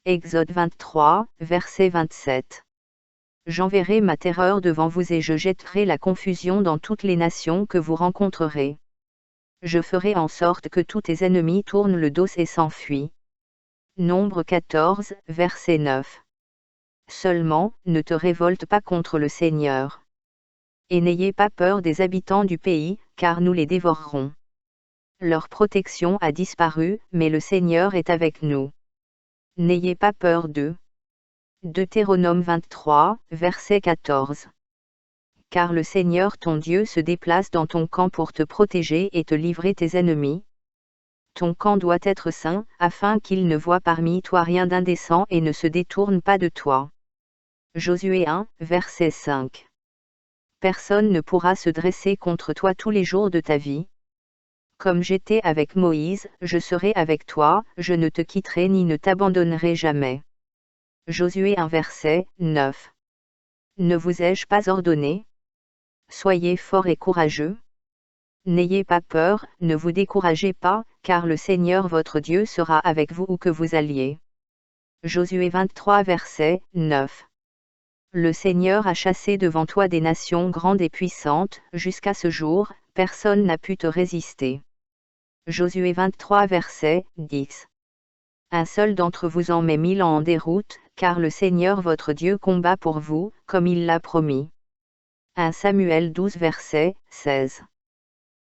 Exode 23, verset 27. J'enverrai ma terreur devant vous et je jetterai la confusion dans toutes les nations que vous rencontrerez. Je ferai en sorte que tous tes ennemis tournent le dos et s'enfuient. Nombre 14, verset 9. Seulement, ne te révolte pas contre le Seigneur. Et n'ayez pas peur des habitants du pays, car nous les dévorerons. Leur protection a disparu, mais le Seigneur est avec nous. N'ayez pas peur d'eux. Deutéronome 23, verset 14. Car le Seigneur ton Dieu se déplace dans ton camp pour te protéger et te livrer tes ennemis. Ton camp doit être saint, afin qu'il ne voie parmi toi rien d'indécent et ne se détourne pas de toi. Josué 1, verset 5. Personne ne pourra se dresser contre toi tous les jours de ta vie. Comme j'étais avec Moïse, je serai avec toi, je ne te quitterai ni ne t'abandonnerai jamais. Josué 1 verset 9. Ne vous ai-je pas ordonné? Soyez forts et courageux. N'ayez pas peur, ne vous découragez pas, car le Seigneur votre Dieu sera avec vous où que vous alliez. Josué 23 verset 9. Le Seigneur a chassé devant toi des nations grandes et puissantes, jusqu'à ce jour, personne n'a pu te résister. Josué 23 verset 10. Un seul d'entre vous en met 1000 en déroute, car le Seigneur votre Dieu combat pour vous, comme il l'a promis. 1 Samuel 12 verset 16.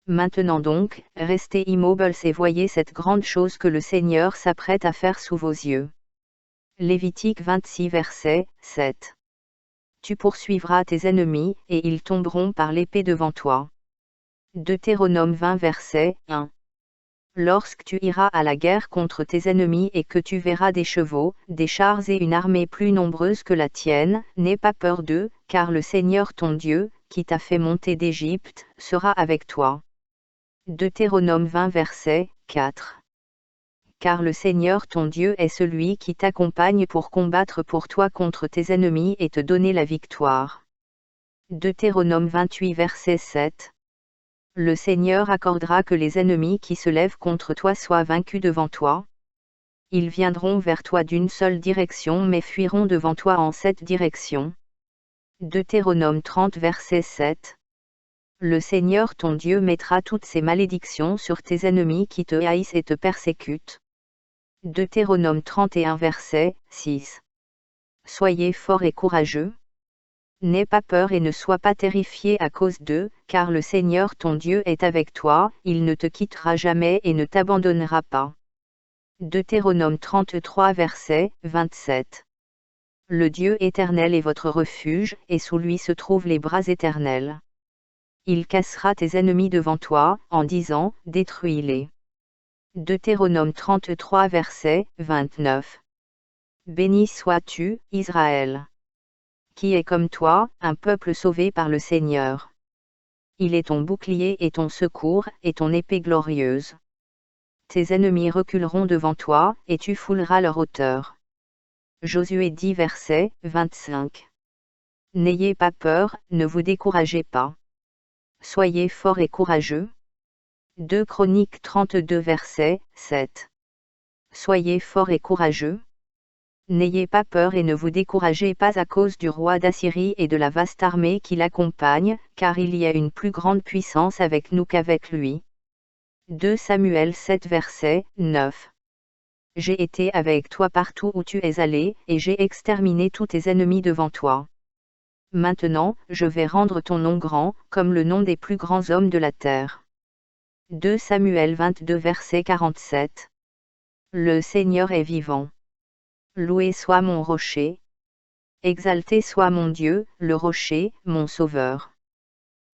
Maintenant donc, restez immobiles et voyez cette grande chose que le Seigneur s'apprête à faire sous vos yeux. Lévitique 26 verset 7. Tu poursuivras tes ennemis, et ils tomberont par l'épée devant toi. Deutéronome 20 verset 1. Lorsque tu iras à la guerre contre tes ennemis et que tu verras des chevaux, des chars et une armée plus nombreuse que la tienne, n'aie pas peur d'eux, car le Seigneur ton Dieu, qui t'a fait monter d'Égypte, sera avec toi. Deutéronome 20 verset 4. Car le Seigneur ton Dieu est celui qui t'accompagne pour combattre pour toi contre tes ennemis et te donner la victoire. Deutéronome 28 verset 7. Le Seigneur accordera que les ennemis qui se lèvent contre toi soient vaincus devant toi. Ils viendront vers toi d'une seule direction mais fuiront devant toi en 7 directions. Deutéronome 30 verset 7. Le Seigneur ton Dieu mettra toutes ces malédictions sur tes ennemis qui te haïssent et te persécutent. Deutéronome 31 verset 6. Soyez forts et courageux. N'aie pas peur et ne sois pas terrifié à cause d'eux, car le Seigneur ton Dieu est avec toi, il ne te quittera jamais et ne t'abandonnera pas. Deutéronome 33 verset 27. Le Dieu éternel est votre refuge, et sous lui se trouvent les bras éternels. Il cassera tes ennemis devant toi, en disant, détruis-les. Deutéronome 33 verset 29. Béni sois-tu, Israël. Qui est comme toi, un peuple sauvé par le Seigneur. Il est ton bouclier et ton secours, et ton épée glorieuse. Tes ennemis reculeront devant toi, et tu fouleras leur hauteur. Josué 10 verset 25. N'ayez pas peur, ne vous découragez pas. Soyez forts et courageux. 2 Chroniques 32 verset 7. Soyez forts et courageux. N'ayez pas peur et ne vous découragez pas à cause du roi d'Assyrie et de la vaste armée qui l'accompagne, car il y a une plus grande puissance avec nous qu'avec lui. 2 Samuel 7 verset 9. J'ai été avec toi partout où tu es allé, et j'ai exterminé tous tes ennemis devant toi. Maintenant, je vais rendre ton nom grand, comme le nom des plus grands hommes de la terre. 2 Samuel 22 verset 47. Le Seigneur est vivant. Loué soit mon rocher. Exalté soit mon Dieu, le rocher, mon sauveur.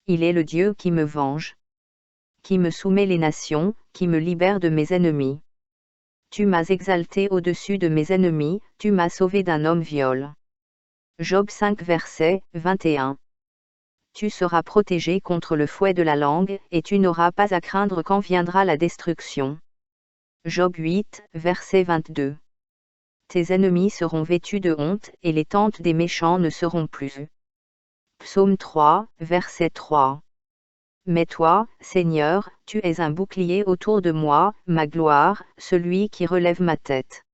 Il est le Dieu qui me venge. Qui me soumet les nations, qui me libère de mes ennemis. Tu m'as exalté au-dessus de mes ennemis, tu m'as sauvé d'un homme viol. Job 5 verset 21. Tu seras protégé contre le fouet de la langue, et tu n'auras pas à craindre quand viendra la destruction. Job 8 verset 22. Tes ennemis seront vêtus de honte, et les tentes des méchants ne seront plus. Psaume 3, verset 3. Mais toi, Seigneur, tu es un bouclier autour de moi, ma gloire, celui qui relève ma tête.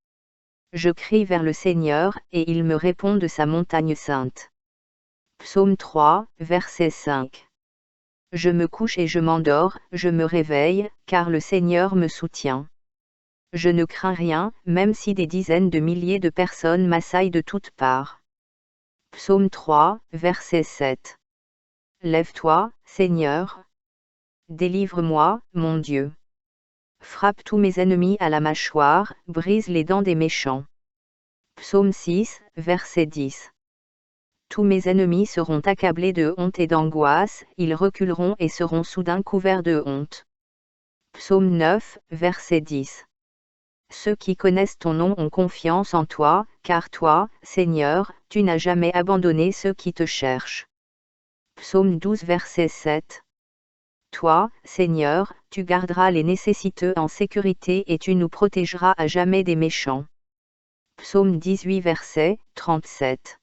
Je crie vers le Seigneur, et il me répond de sa montagne sainte. Psaume 3, verset 5. Je me couche et je m'endors, je me réveille, car le Seigneur me soutient. Je ne crains rien, même si des dizaines de milliers de personnes m'assaillent de toutes parts. Psaume 3, verset 7. Lève-toi, Seigneur. Délivre-moi, mon Dieu. Frappe tous mes ennemis à la mâchoire, brise les dents des méchants. Psaume 6, verset 10. Tous mes ennemis seront accablés de honte et d'angoisse, ils reculeront et seront soudain couverts de honte. Psaume 9, verset 10. Ceux qui connaissent ton nom ont confiance en toi, car toi, Seigneur, tu n'as jamais abandonné ceux qui te cherchent. Psaume 12, verset 7. Toi, Seigneur, tu garderas les nécessiteux en sécurité et tu nous protégeras à jamais des méchants. Psaume 18, verset 37.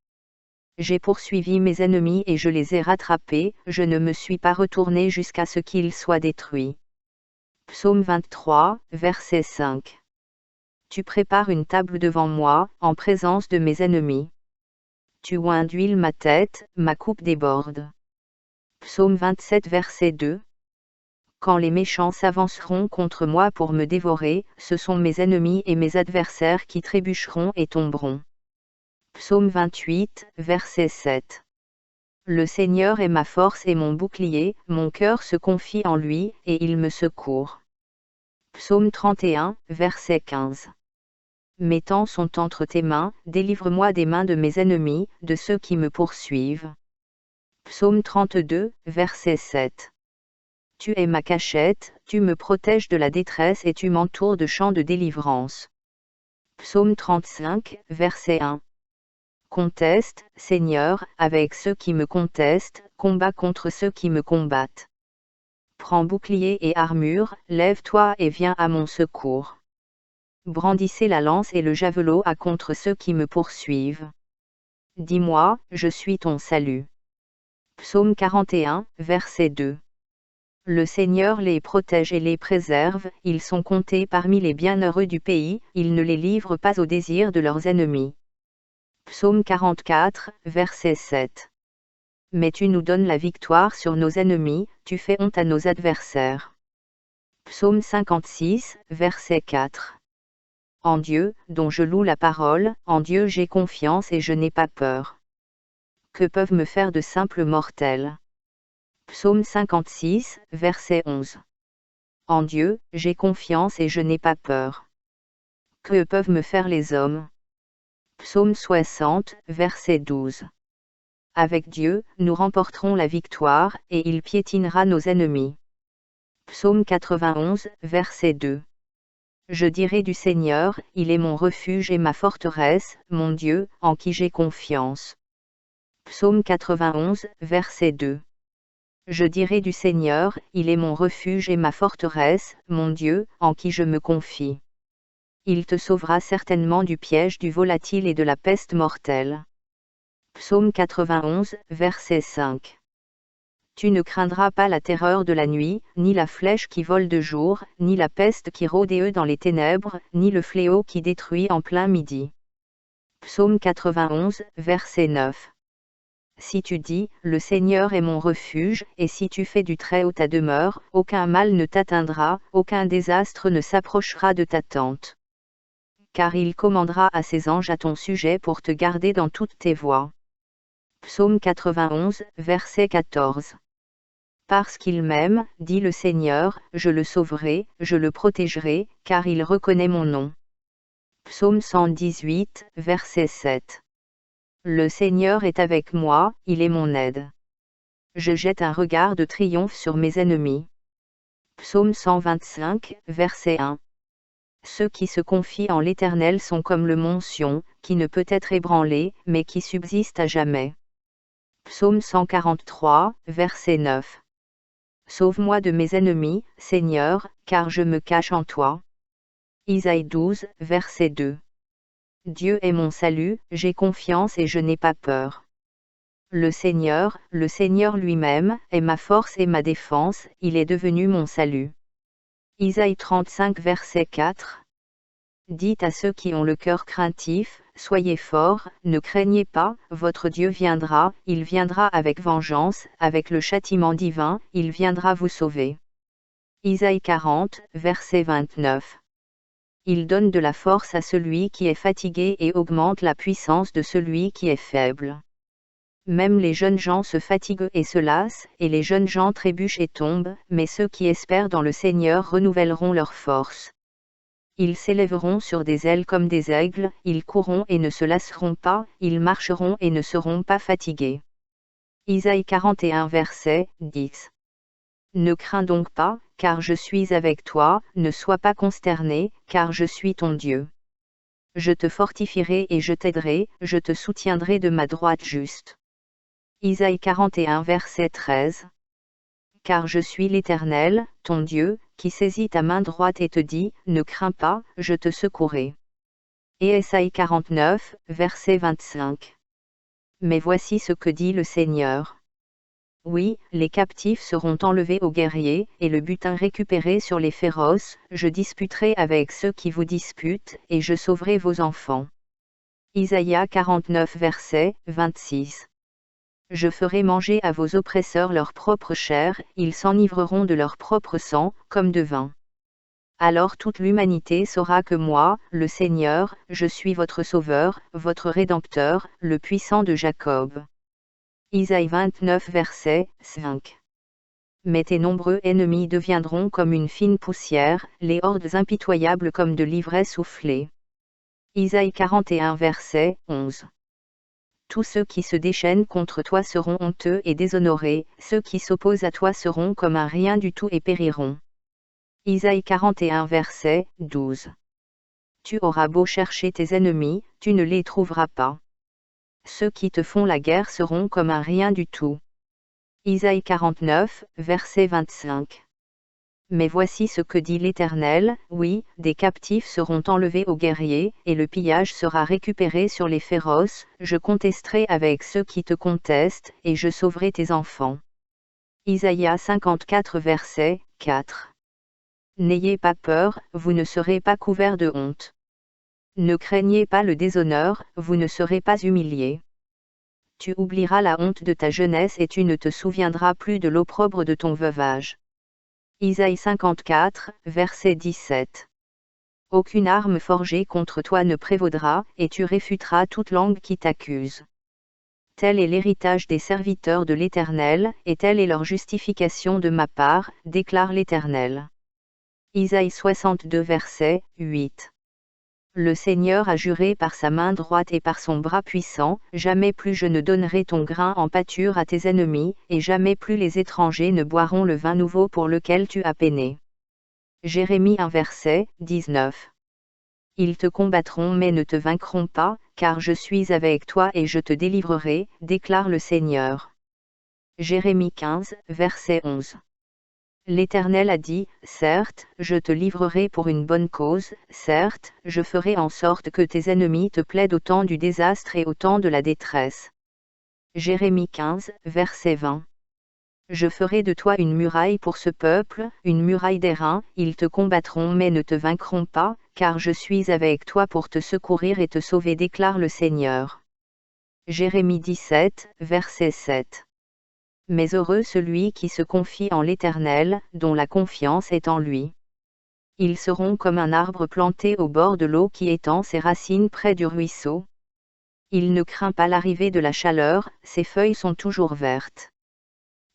J'ai poursuivi mes ennemis et je les ai rattrapés, je ne me suis pas retourné jusqu'à ce qu'ils soient détruits. Psaume 23, verset 5. Tu prépares une table devant moi, en présence de mes ennemis. Tu oins d'huile ma tête, ma coupe déborde. Psaume 27, verset 2. Quand les méchants s'avanceront contre moi pour me dévorer, ce sont mes ennemis et mes adversaires qui trébucheront et tomberont. Psaume 28, verset 7. Le Seigneur est ma force et mon bouclier, mon cœur se confie en lui, et il me secourt. Psaume 31, verset 15. Mes temps sont entre tes mains, délivre-moi des mains de mes ennemis, de ceux qui me poursuivent. Psaume 32, verset 7. Tu es ma cachette, tu me protèges de la détresse et tu m'entoures de chants de délivrance. Psaume 35, verset 1. Conteste, Seigneur, avec ceux qui me contestent, combat contre ceux qui me combattent. Prends bouclier et armure, lève-toi et viens à mon secours. Brandissez la lance et le javelot à contre ceux qui me poursuivent. Dis-moi, je suis ton salut. Psaume 41, verset 2. Le Seigneur les protège et les préserve, ils sont comptés parmi les bienheureux du pays, il ne les livre pas au désir de leurs ennemis. Psaume 44, verset 7. Mais tu nous donnes la victoire sur nos ennemis, tu fais honte à nos adversaires. Psaume 56, verset 4. En Dieu, dont je loue la parole, en Dieu j'ai confiance et je n'ai pas peur. Que peuvent me faire de simples mortels? Psaume 56, verset 11. En Dieu, j'ai confiance et je n'ai pas peur. Que peuvent me faire les hommes? Psaume 60, verset 12. Avec Dieu, nous remporterons la victoire, et il piétinera nos ennemis. Psaume 91, verset 2. Je dirai du Seigneur, il est mon refuge et ma forteresse, mon Dieu, en qui j'ai confiance. Psaume 91, verset 2. Je dirai du Seigneur, il est mon refuge et ma forteresse, mon Dieu, en qui je me confie. Il te sauvera certainement du piège du volatile et de la peste mortelle. Psaume 91, verset 5. Tu ne craindras pas la terreur de la nuit, ni la flèche qui vole de jour, ni la peste qui rôde dans les ténèbres, ni le fléau qui détruit en plein midi. Psaume 91, verset 9. Si tu dis, le Seigneur est mon refuge, et si tu fais du Très-Haut ta demeure, aucun mal ne t'atteindra, aucun désastre ne s'approchera de ta tente. Car il commandera à ses anges à ton sujet pour te garder dans toutes tes voies. Psaume 91, verset 14. Parce qu'il m'aime, dit le Seigneur, je le sauverai, je le protégerai, car il reconnaît mon nom. Psaume 118, verset 7. Le Seigneur est avec moi, il est mon aide. Je jette un regard de triomphe sur mes ennemis. Psaume 125, verset 1. Ceux qui se confient en l'Éternel sont comme le mont Sion, qui ne peut être ébranlé, mais qui subsiste à jamais. Psaume 143, verset 9. Sauve-moi de mes ennemis, Seigneur, car je me cache en toi. Isaïe 12, verset 2. Dieu est mon salut, j'ai confiance et je n'ai pas peur. Le Seigneur lui-même, est ma force et ma défense, il est devenu mon salut. Isaïe 35 verset 4. Dites à ceux qui ont le cœur craintif, soyez forts, ne craignez pas, votre Dieu viendra, il viendra avec vengeance, avec le châtiment divin, il viendra vous sauver. Isaïe 40, verset 29. Il donne de la force à celui qui est fatigué et augmente la puissance de celui qui est faible. Même les jeunes gens se fatiguent et se lassent, et les jeunes gens trébuchent et tombent, mais ceux qui espèrent dans le Seigneur renouvelleront leur force. Ils s'élèveront sur des ailes comme des aigles, ils courront et ne se lasseront pas, ils marcheront et ne seront pas fatigués. Isaïe 41 verset 10. Ne crains donc pas, car je suis avec toi, ne sois pas consterné, car je suis ton Dieu. Je te fortifierai et je t'aiderai, je te soutiendrai de ma droite juste. Isaïe 41 verset 13. Car je suis l'Éternel, ton Dieu, qui saisit ta main droite et te dit, ne crains pas, je te secouerai. Et Ésaïe 49, verset 25. Mais voici ce que dit le Seigneur. Oui, les captifs seront enlevés aux guerriers, et le butin récupéré sur les féroces, je disputerai avec ceux qui vous disputent, et je sauverai vos enfants. Isaïe 49 verset 26. Je ferai manger à vos oppresseurs leur propre chair, ils s'enivreront de leur propre sang, comme de vin. Alors toute l'humanité saura que moi, le Seigneur, je suis votre Sauveur, votre Rédempteur, le puissant de Jacob. Isaïe 29 verset 5. Mais tes nombreux ennemis deviendront comme une fine poussière, les hordes impitoyables comme de l'ivraie soufflée. Isaïe 41 verset 11. Tous ceux qui se déchaînent contre toi seront honteux et déshonorés, ceux qui s'opposent à toi seront comme un rien du tout et périront. Isaïe 41 verset 12. Tu auras beau chercher tes ennemis, tu ne les trouveras pas. Ceux qui te font la guerre seront comme un rien du tout. Isaïe 49, verset 25. Mais voici ce que dit l'Éternel, oui, des captifs seront enlevés aux guerriers, et le pillage sera récupéré sur les féroces, je contesterai avec ceux qui te contestent, et je sauverai tes enfants. Isaïe 54 verset 4. N'ayez pas peur, vous ne serez pas couverts de honte. Ne craignez pas le déshonneur, vous ne serez pas humiliés. Tu oublieras la honte de ta jeunesse et tu ne te souviendras plus de l'opprobre de ton veuvage. Isaïe 54, verset 17. Aucune arme forgée contre toi ne prévaudra, et tu réfuteras toute langue qui t'accuse. Tel est l'héritage des serviteurs de l'Éternel, et telle est leur justification de ma part, déclare l'Éternel. Isaïe 62 verset 8. Le Seigneur a juré par sa main droite et par son bras puissant, jamais plus je ne donnerai ton grain en pâture à tes ennemis, et jamais plus les étrangers ne boiront le vin nouveau pour lequel tu as peiné. Jérémie 1 verset 19. Ils te combattront mais ne te vaincront pas, car je suis avec toi et je te délivrerai, déclare le Seigneur. Jérémie 15, verset 11. L'Éternel a dit, certes, je te livrerai pour une bonne cause, certes, je ferai en sorte que tes ennemis te plaident au temps du désastre et au temps de la détresse. Jérémie 15, verset 20. Je ferai de toi une muraille pour ce peuple, une muraille d'airain, ils te combattront mais ne te vaincront pas, car je suis avec toi pour te secourir et te sauver, déclare le Seigneur. Jérémie 17, verset 7. Mais heureux celui qui se confie en l'Éternel, dont la confiance est en lui. Ils seront comme un arbre planté au bord de l'eau qui étend ses racines près du ruisseau. Il ne craint pas l'arrivée de la chaleur, ses feuilles sont toujours vertes.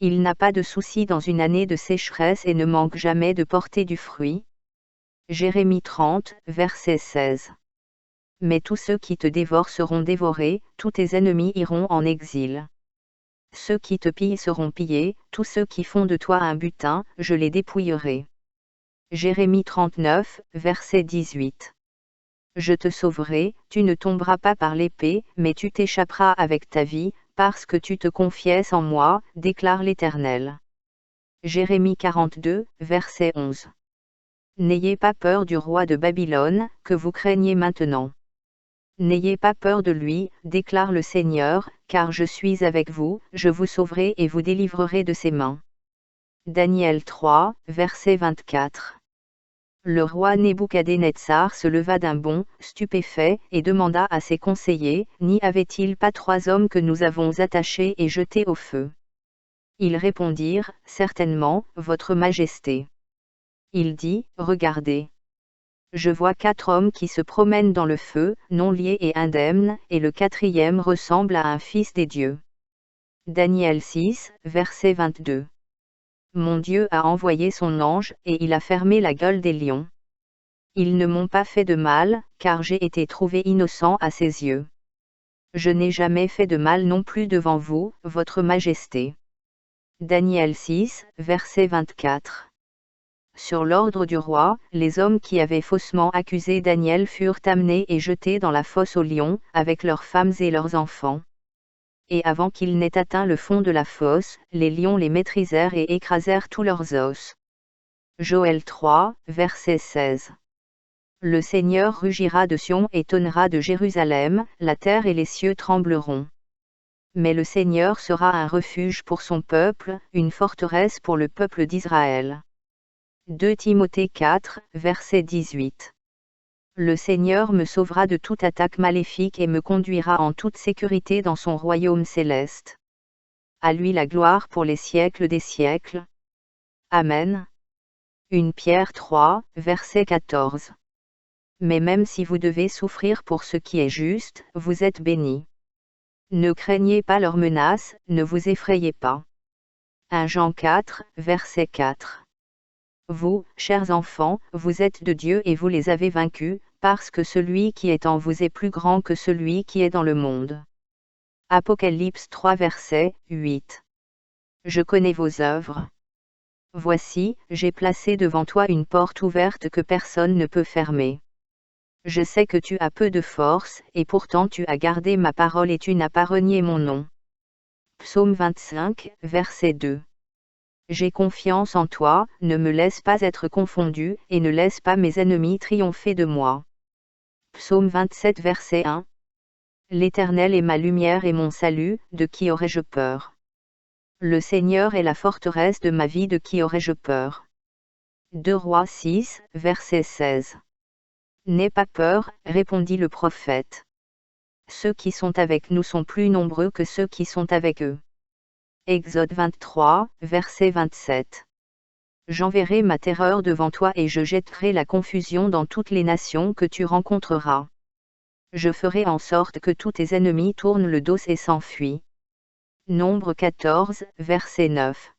Il n'a pas de souci dans une année de sécheresse et ne manque jamais de porter du fruit. Jérémie 30, verset 16. Mais tous ceux qui te dévorent seront dévorés, tous tes ennemis iront en exil. Ceux qui te pillent seront pillés, tous ceux qui font de toi un butin, je les dépouillerai. Jérémie 39, verset 18. Je te sauverai, tu ne tomberas pas par l'épée, mais tu t'échapperas avec ta vie, parce que tu te confiesses en moi, déclare l'Éternel. Jérémie 42, verset 11. N'ayez pas peur du roi de Babylone, que vous craignez maintenant. N'ayez pas peur de lui, déclare le Seigneur, car je suis avec vous, je vous sauverai et vous délivrerai de ses mains. Daniel 3, verset 24. Le roi Nebuchadnezzar se leva d'un bond, stupéfait, et demanda à ses conseillers, n'y avait-il pas 3 hommes que nous avons attachés et jetés au feu? Ils répondirent, certainement, votre majesté. Il dit, regardez. Je vois 4 hommes qui se promènent dans le feu, non liés et indemnes, et le 4e ressemble à un fils des dieux. Daniel 6, verset 22. Mon Dieu a envoyé son ange, et il a fermé la gueule des lions. Ils ne m'ont pas fait de mal, car j'ai été trouvé innocent à ses yeux. Je n'ai jamais fait de mal non plus devant vous, votre majesté. Daniel 6, verset 24. Sur l'ordre du roi, les hommes qui avaient faussement accusé Daniel furent amenés et jetés dans la fosse aux lions, avec leurs femmes et leurs enfants. Et avant qu'ils n'aient atteint le fond de la fosse, les lions les maîtrisèrent et écrasèrent tous leurs os. Joël 3, verset 16. Le Seigneur rugira de Sion et tonnera de Jérusalem, la terre et les cieux trembleront. Mais le Seigneur sera un refuge pour son peuple, une forteresse pour le peuple d'Israël. 2 Timothée 4, verset 18. Le Seigneur me sauvera de toute attaque maléfique et me conduira en toute sécurité dans son royaume céleste. À lui la gloire pour les siècles des siècles. Amen. 1 Pierre 3, verset 14. Mais même si vous devez souffrir pour ce qui est juste, vous êtes bénis. Ne craignez pas leurs menaces, ne vous effrayez pas. 1 Jean 4, verset 4. Vous, chers enfants, vous êtes de Dieu et vous les avez vaincus, parce que celui qui est en vous est plus grand que celui qui est dans le monde. Apocalypse 3 verset 8. Je connais vos œuvres. Voici, j'ai placé devant toi une porte ouverte que personne ne peut fermer. Je sais que tu as peu de force, et pourtant tu as gardé ma parole et tu n'as pas renié mon nom. Psaume 25, verset 2. J'ai confiance en toi, ne me laisse pas être confondu, et ne laisse pas mes ennemis triompher de moi. Psaume 27 verset 1. L'Éternel est ma lumière et mon salut, de qui aurais-je peur? Le Seigneur est la forteresse de ma vie, de qui aurais-je peur? 2 Rois 6, verset 16. N'aie pas peur, répondit le prophète. Ceux qui sont avec nous sont plus nombreux que ceux qui sont avec eux. Exode 23, verset 27. J'enverrai ma terreur devant toi et je jetterai la confusion dans toutes les nations que tu rencontreras. Je ferai en sorte que tous tes ennemis tournent le dos et s'enfuient. Nombre 14, verset 9.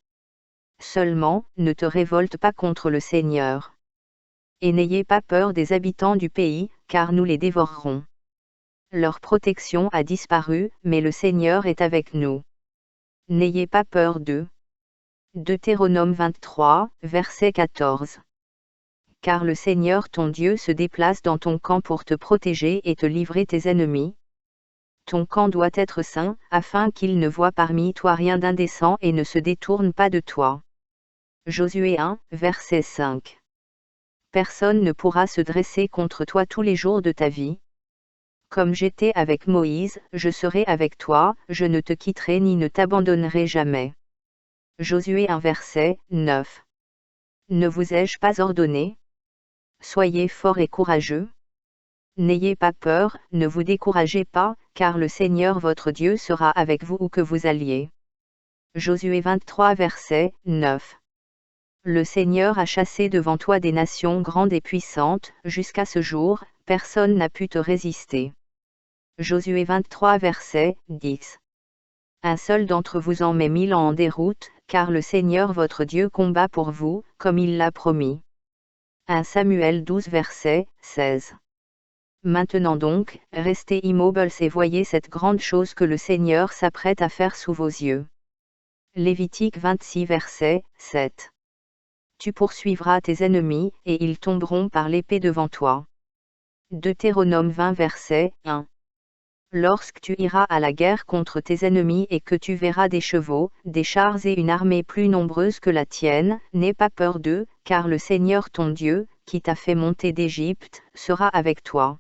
Seulement, ne te révolte pas contre le Seigneur. Et n'ayez pas peur des habitants du pays, car nous les dévorerons. Leur protection a disparu, mais le Seigneur est avec nous. N'ayez pas peur d'eux. Deutéronome 23, verset 14. Car le Seigneur ton Dieu se déplace dans ton camp pour te protéger et te livrer tes ennemis. Ton camp doit être saint, afin qu'il ne voie parmi toi rien d'indécent et ne se détourne pas de toi. Josué 1, verset 5. Personne ne pourra se dresser contre toi tous les jours de ta vie. Comme j'étais avec Moïse, je serai avec toi, je ne te quitterai ni ne t'abandonnerai jamais. Josué 1 verset 9. Ne vous ai-je pas ordonné? Soyez forts et courageux. N'ayez pas peur, ne vous découragez pas, car le Seigneur votre Dieu sera avec vous où que vous alliez. Josué 23 verset 9. Le Seigneur a chassé devant toi des nations grandes et puissantes, jusqu'à ce jour, personne n'a pu te résister. Josué 23 verset 10. Un seul d'entre vous en met 1000 en déroute, car le Seigneur votre Dieu combat pour vous, comme il l'a promis. 1 Samuel 12 verset 16. Maintenant donc, restez immobiles et voyez cette grande chose que le Seigneur s'apprête à faire sous vos yeux. Lévitique 26 verset 7. Tu poursuivras tes ennemis, et ils tomberont par l'épée devant toi. Deutéronome 20 verset 1. Lorsque tu iras à la guerre contre tes ennemis et que tu verras des chevaux, des chars et une armée plus nombreuse que la tienne, n'aie pas peur d'eux, car le Seigneur ton Dieu, qui t'a fait monter d'Égypte, sera avec toi.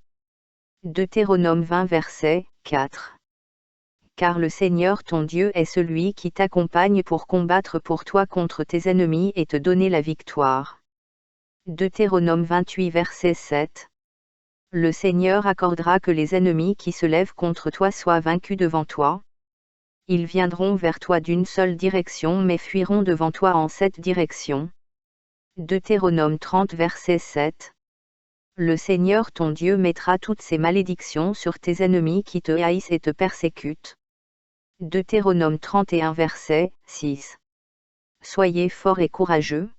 Deutéronome 20 verset 4. Car le Seigneur ton Dieu est celui qui t'accompagne pour combattre pour toi contre tes ennemis et te donner la victoire. Deutéronome 28 verset 7. Le Seigneur accordera que les ennemis qui se lèvent contre toi soient vaincus devant toi. Ils viendront vers toi d'une seule direction mais fuiront devant toi en 7 directions. Deutéronome 30 verset 7. Le Seigneur ton Dieu mettra toutes ces malédictions sur tes ennemis qui te haïssent et te persécutent. Deutéronome 31 verset 6. Soyez forts et courageux.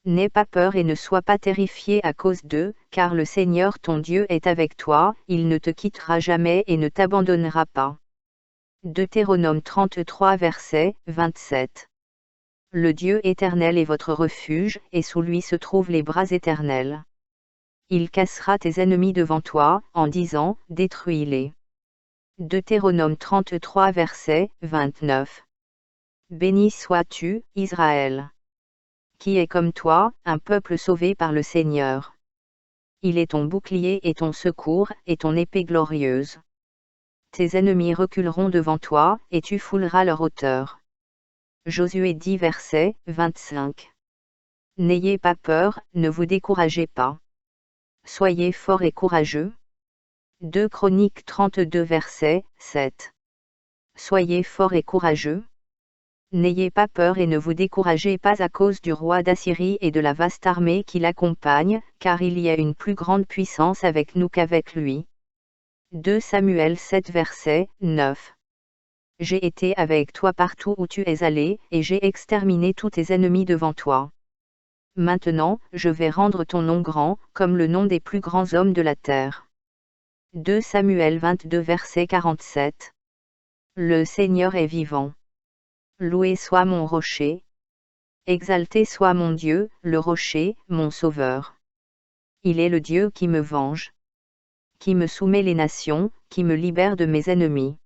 N'aie pas peur et ne sois pas terrifié à cause d'eux, car le Seigneur ton Dieu est avec toi, il ne te quittera jamais et ne t'abandonnera pas. Deutéronome 33 verset 27. Le Dieu éternel est votre refuge, et sous lui se trouvent les bras éternels. Il cassera tes ennemis devant toi, en disant, détruis-les. Deutéronome 33 verset 29. Béni sois-tu, Israël. Qui est comme toi, un peuple sauvé par le Seigneur. Il est ton bouclier et ton secours, et ton épée glorieuse. Tes ennemis reculeront devant toi, et tu fouleras leur hauteur. Josué 10 verset 25. N'ayez pas peur, ne vous découragez pas. Soyez forts et courageux. 2 Chroniques 32 verset 7. Soyez forts et courageux. N'ayez pas peur et ne vous découragez pas à cause du roi d'Assyrie et de la vaste armée qui l'accompagne, car il y a une plus grande puissance avec nous qu'avec lui. 2 Samuel 7 verset 9. J'ai été avec toi partout où tu es allé, et j'ai exterminé tous tes ennemis devant toi. Maintenant, je vais rendre ton nom grand, comme le nom des plus grands hommes de la terre. 2 Samuel 22 verset 47. Le Seigneur est vivant. Loué soit mon rocher. Exalté soit mon Dieu, le rocher, mon sauveur. Il est le Dieu qui me venge. Qui me soumet les nations, qui me libère de mes ennemis.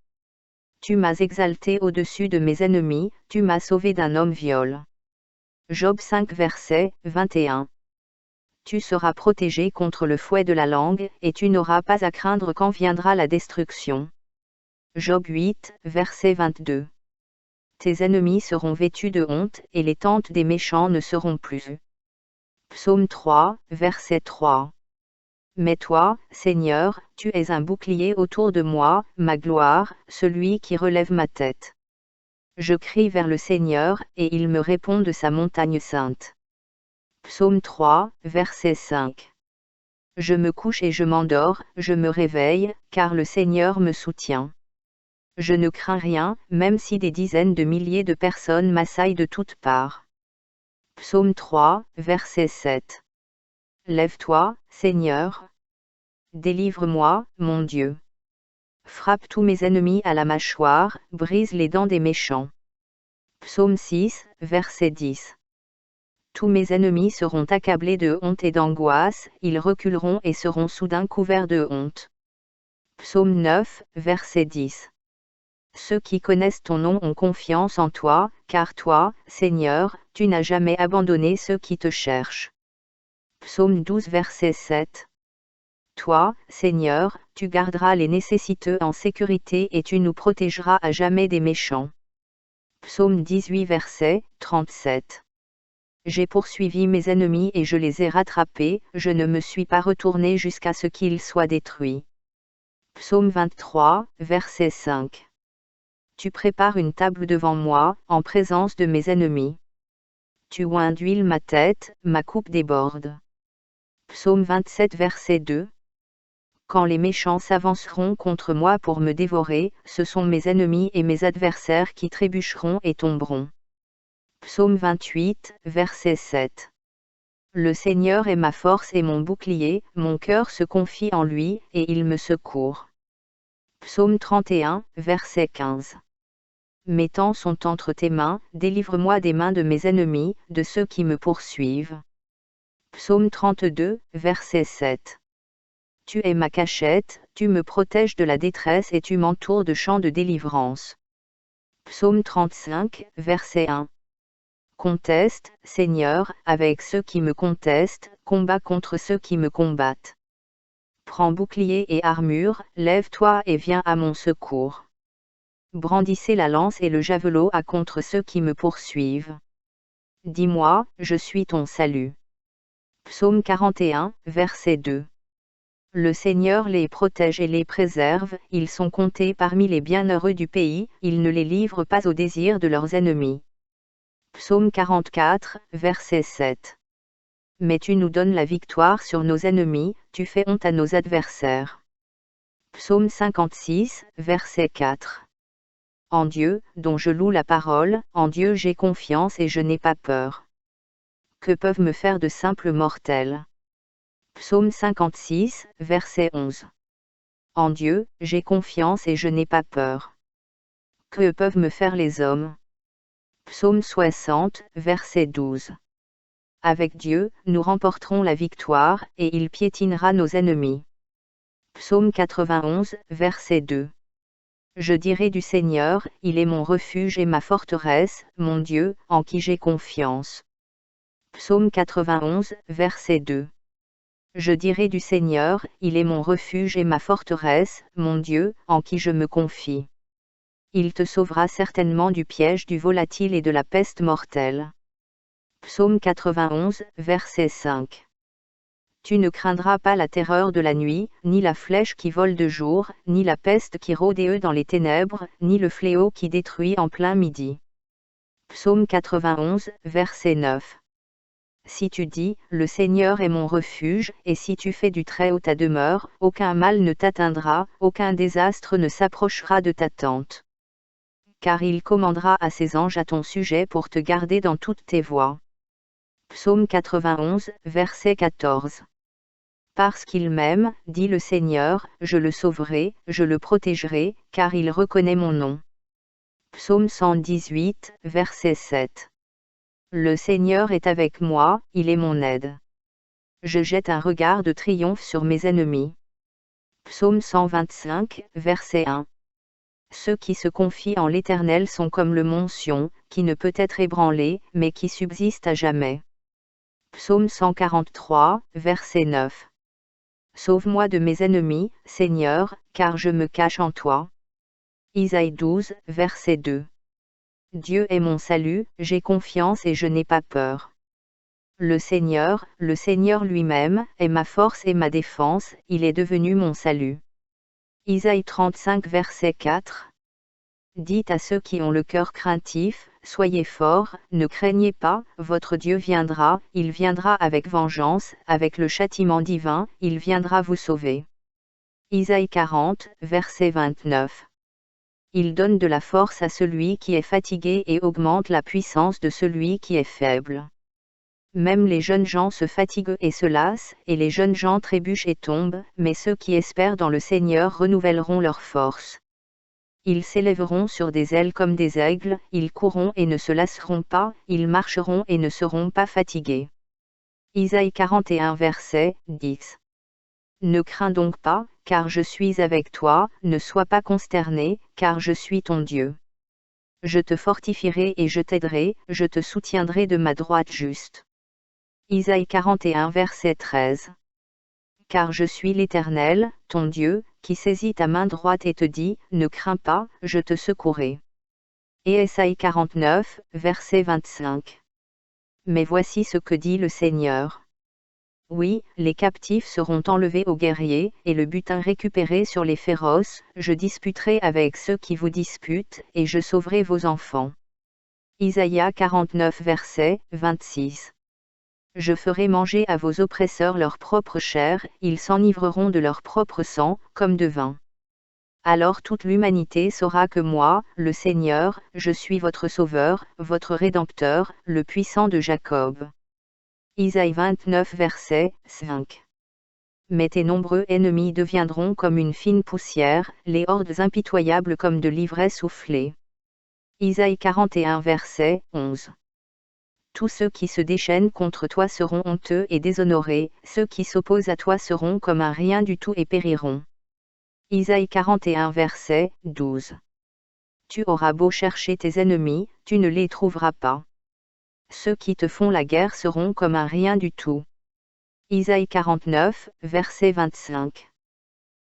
Tu m'as exalté au-dessus de mes ennemis, tu m'as sauvé d'un homme viol. Job 5 verset 21. Tu seras protégé contre le fouet de la langue, et tu n'auras pas à craindre quand viendra la destruction. Job 8 verset 22. Tes ennemis seront vêtus de honte, et les tentes des méchants ne seront plus. Psaume 3 verset 3. Mais toi, Seigneur, tu es un bouclier autour de moi, ma gloire, celui qui relève ma tête. Je crie vers le Seigneur, et il me répond de sa montagne sainte. Psaume 3, verset 5. Je me couche et je m'endors, je me réveille, car le Seigneur me soutient. Je ne crains rien, même si des dizaines de milliers de personnes m'assaillent de toutes parts. Psaume 3, verset 7. Lève-toi, Seigneur. Délivre-moi, mon Dieu. Frappe tous mes ennemis à la mâchoire, brise les dents des méchants. Psaume 6, verset 10. Tous mes ennemis seront accablés de honte et d'angoisse, ils reculeront et seront soudain couverts de honte. Psaume 9, verset 10. Ceux qui connaissent ton nom ont confiance en toi, car toi, Seigneur, tu n'as jamais abandonné ceux qui te cherchent. Psaume 12 verset 7. Toi, Seigneur, tu garderas les nécessiteux en sécurité et tu nous protégeras à jamais des méchants. Psaume 18 verset 37. J'ai poursuivi mes ennemis et je les ai rattrapés, je ne me suis pas retourné jusqu'à ce qu'ils soient détruits. Psaume 23, verset 5. Tu prépares une table devant moi, en présence de mes ennemis. Tu oins d'huile ma tête, ma coupe déborde. Psaume 27 verset 2. Quand les méchants s'avanceront contre moi pour me dévorer, ce sont mes ennemis et mes adversaires qui trébucheront et tomberont. Psaume 28, verset 7. Le Seigneur est ma force et mon bouclier, mon cœur se confie en lui, et il me secourt. Psaume 31, verset 15. Mes temps sont entre tes mains, délivre-moi des mains de mes ennemis, de ceux qui me poursuivent. Psaume 32, verset 7. Tu es ma cachette, tu me protèges de la détresse et tu m'entoures de chants de délivrance. Psaume 35, verset 1. Conteste, Seigneur, avec ceux qui me contestent, combat contre ceux qui me combattent. Prends bouclier et armure, lève-toi et viens à mon secours. Brandissez la lance et le javelot à contre ceux qui me poursuivent. Dis-moi, je suis ton salut. Psaume 41, verset 2. Le Seigneur les protège et les préserve, ils sont comptés parmi les bienheureux du pays, il ne les livre pas au désir de leurs ennemis. Psaume 44, verset 7. Mais tu nous donnes la victoire sur nos ennemis, tu fais honte à nos adversaires. Psaume 56, verset 4. En Dieu, dont je loue la parole, en Dieu j'ai confiance et je n'ai pas peur. Que peuvent me faire de simples mortels? Psaume 56, verset 11. En Dieu, j'ai confiance et je n'ai pas peur. Que peuvent me faire les hommes? Psaume 60, verset 12. Avec Dieu, nous remporterons la victoire, et il piétinera nos ennemis. Psaume 91, verset 2. Je dirai du Seigneur, il est mon refuge et ma forteresse, mon Dieu, en qui j'ai confiance. Psaume 91, verset 2. Je dirai du Seigneur, il est mon refuge et ma forteresse, mon Dieu, en qui je me confie. Il te sauvera certainement du piège du volatile et de la peste mortelle. Psaume 91, verset 5. Tu ne craindras pas la terreur de la nuit, ni la flèche qui vole de jour, ni la peste qui rôde dans les ténèbres, ni le fléau qui détruit en plein midi. Psaume 91, verset 9. Si tu dis, le Seigneur est mon refuge, et si tu fais du Très-Haut ta demeure, aucun mal ne t'atteindra, aucun désastre ne s'approchera de ta tente. Car il commandera à ses anges à ton sujet pour te garder dans toutes tes voies. Psaume 91, verset 14. Parce qu'il m'aime, dit le Seigneur, je le sauverai, je le protégerai, car il reconnaît mon nom. Psaume 118, verset 7. Le Seigneur est avec moi, il est mon aide. Je jette un regard de triomphe sur mes ennemis. Psaume 125, verset 1. Ceux qui se confient en l'Éternel sont comme le mont Sion, qui ne peut être ébranlé, mais qui subsiste à jamais. Psaume 143, verset 9. Sauve-moi de mes ennemis, Seigneur, car je me cache en toi. Isaïe 12, verset 2. Dieu est mon salut, j'ai confiance et je n'ai pas peur. Le Seigneur lui-même, est ma force et ma défense, il est devenu mon salut. Isaïe 35 verset 4. Dites à ceux qui ont le cœur craintif, soyez forts, ne craignez pas, votre Dieu viendra, il viendra avec vengeance, avec le châtiment divin, il viendra vous sauver. Isaïe 40, verset 29. Il donne de la force à celui qui est fatigué et augmente la puissance de celui qui est faible. Même les jeunes gens se fatiguent et se lassent, et les jeunes gens trébuchent et tombent, mais ceux qui espèrent dans le Seigneur renouvelleront leur force. Ils s'élèveront sur des ailes comme des aigles, ils courront et ne se lasseront pas, ils marcheront et ne seront pas fatigués. Isaïe 41 verset 10. Ne crains donc pas, car je suis avec toi, ne sois pas consterné, car je suis ton Dieu. Je te fortifierai et je t'aiderai, je te soutiendrai de ma droite juste. Isaïe 41 verset 13. Car je suis l'Éternel, ton Dieu, qui saisit ta main droite et te dit, ne crains pas, je te secourrai. Et Ésaïe 49, verset 25. Mais voici ce que dit le Seigneur. Oui, les captifs seront enlevés aux guerriers, et le butin récupéré sur les féroces, je disputerai avec ceux qui vous disputent, et je sauverai vos enfants. Isaïe 49 verset 26. Je ferai manger à vos oppresseurs leur propre chair, ils s'enivreront de leur propre sang, comme de vin. Alors toute l'humanité saura que moi, le Seigneur, je suis votre Sauveur, votre Rédempteur, le puissant de Jacob. Isaïe 29 verset 5. Mais tes nombreux ennemis deviendront comme une fine poussière, les hordes impitoyables comme de l'ivraie soufflée. Isaïe 41 verset 11. Tous ceux qui se déchaînent contre toi seront honteux et déshonorés, ceux qui s'opposent à toi seront comme un rien du tout et périront. Isaïe 41 verset 12. Tu auras beau chercher tes ennemis, tu ne les trouveras pas. Ceux qui te font la guerre seront comme un rien du tout. Isaïe 49, verset 25.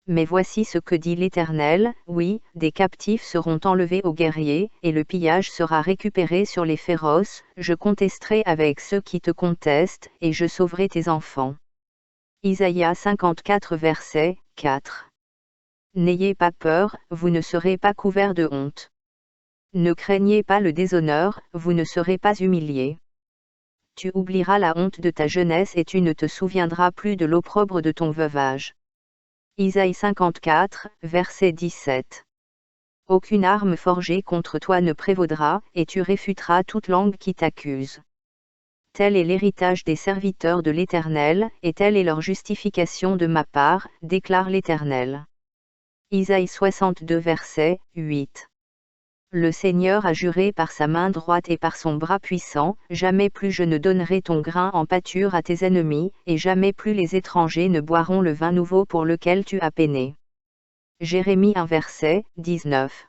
Mais voici ce que dit l'Éternel, oui, des captifs seront enlevés aux guerriers, et le pillage sera récupéré sur les féroces, je contesterai avec ceux qui te contestent, et je sauverai tes enfants. Isaïe 54 verset 4. N'ayez pas peur, vous ne serez pas couverts de honte. Ne craignez pas le déshonneur, vous ne serez pas humiliés. Tu oublieras la honte de ta jeunesse et tu ne te souviendras plus de l'opprobre de ton veuvage. Isaïe 54, verset 17. Aucune arme forgée contre toi ne prévaudra, et tu réfuteras toute langue qui t'accuse. Tel est l'héritage des serviteurs de l'Éternel, et telle est leur justification de ma part, déclare l'Éternel. Isaïe 62 verset 8. Le Seigneur a juré par sa main droite et par son bras puissant, jamais plus je ne donnerai ton grain en pâture à tes ennemis, et jamais plus les étrangers ne boiront le vin nouveau pour lequel tu as peiné. Jérémie 1 verset 19.